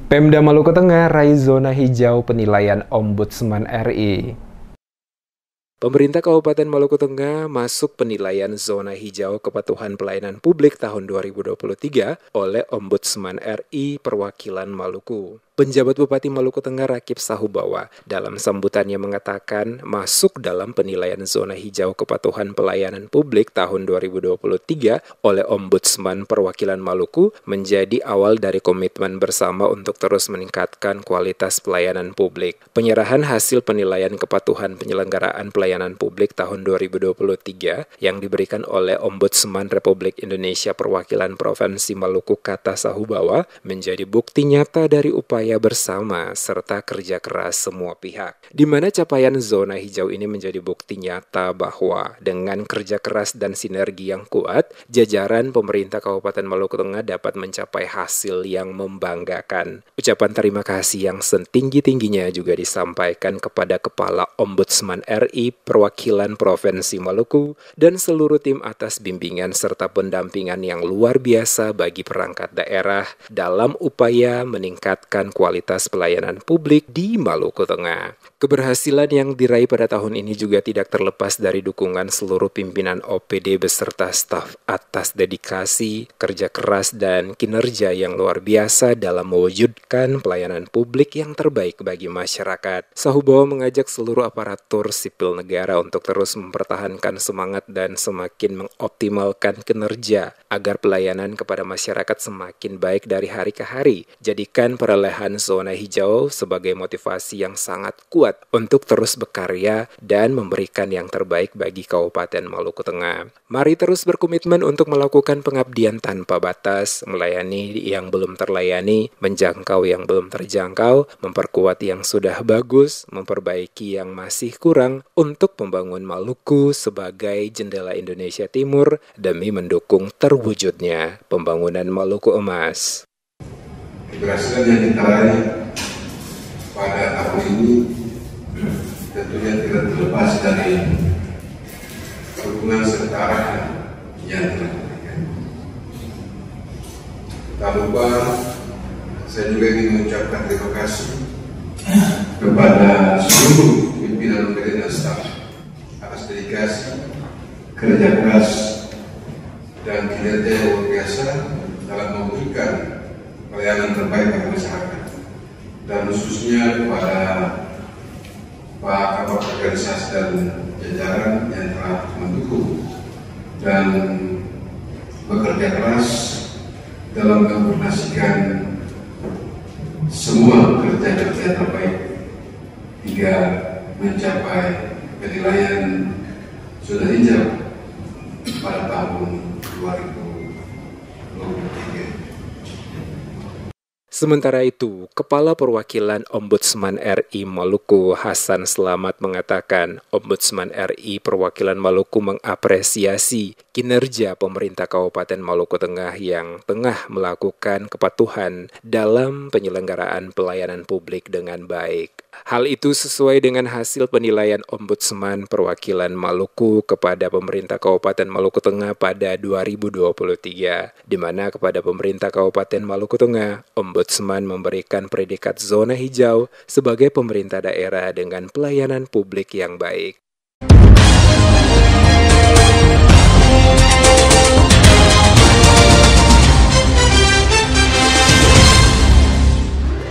Pemda Maluku Tengah raih zona hijau penilaian Ombudsman RI. Pemerintah Kabupaten Maluku Tengah masuk penilaian zona hijau kepatuhan pelayanan publik tahun 2023 oleh Ombudsman RI Perwakilan Maluku. Penjabat Bupati Maluku Tengah Rakib Sahubawa dalam sambutannya mengatakan masuk dalam penilaian zona hijau kepatuhan pelayanan publik tahun 2023 oleh Ombudsman Perwakilan Maluku menjadi awal dari komitmen bersama untuk terus meningkatkan kualitas pelayanan publik. Penyerahan hasil penilaian kepatuhan penyelenggaraan pelayanan publik tahun 2023 yang diberikan oleh Ombudsman Republik Indonesia Perwakilan Provinsi Maluku kata Sahubawa menjadi bukti nyata dari upaya bersama serta kerja keras semua pihak. Di mana capaian zona hijau ini menjadi bukti nyata bahwa dengan kerja keras dan sinergi yang kuat, jajaran pemerintah Kabupaten Maluku Tengah dapat mencapai hasil yang membanggakan. Ucapan terima kasih yang setinggi-tingginya juga disampaikan kepada Kepala Ombudsman RI Perwakilan Provinsi Maluku dan seluruh tim atas bimbingan serta pendampingan yang luar biasa bagi perangkat daerah dalam upaya meningkatkan kualitas pelayanan publik di Maluku Tengah. Keberhasilan yang diraih pada tahun ini juga tidak terlepas dari dukungan seluruh pimpinan OPD beserta staf atas dedikasi, kerja keras, dan kinerja yang luar biasa dalam mewujudkan pelayanan publik yang terbaik bagi masyarakat. Sahubawa mengajak seluruh aparatur sipil negara untuk terus mempertahankan semangat dan semakin mengoptimalkan kinerja agar pelayanan kepada masyarakat semakin baik dari hari ke hari. Jadikan perolehan zona hijau sebagai motivasi yang sangat kuat untuk terus berkarya dan memberikan yang terbaik bagi Kabupaten Maluku Tengah. Mari terus berkomitmen untuk melakukan pengabdian tanpa batas, melayani yang belum terlayani, menjangkau yang belum terjangkau, memperkuat yang sudah bagus, memperbaiki yang masih kurang untuk membangun Maluku sebagai jendela Indonesia Timur demi mendukung terwujudnya pembangunan Maluku Emas. Keberhasilan yang kita raih pada tahun ini tentunya tidak terlepas dari dukungan serta arahan yang telah diberikan. Tak lupa saya juga ingin mengucapkan terima kasih kepada seluruh pimpinan OPD dan staf atas dedikasi, kerja keras, dan kinerja yang luar biasa dalam memberikan pelayanan terbaik bagi masyarakat, dan khususnya kepada Pak Kabak Organisasi dan jajaran yang telah mendukung dan bekerja keras dalam mengoperasikan semua kerja-kerja terbaik hingga mencapai penilaian zona hijau pada tahun 2023. Sementara itu, Kepala Perwakilan Ombudsman RI Maluku Hasan Selamat mengatakan Ombudsman RI Perwakilan Maluku mengapresiasi kinerja pemerintah Kabupaten Maluku Tengah yang tengah melakukan kepatuhan dalam penyelenggaraan pelayanan publik dengan baik. Hal itu sesuai dengan hasil penilaian Ombudsman Perwakilan Maluku kepada pemerintah Kabupaten Maluku Tengah pada 2023, di mana kepada pemerintah Kabupaten Maluku Tengah, Ombudsman memberikan predikat zona hijau sebagai pemerintah daerah dengan pelayanan publik yang baik.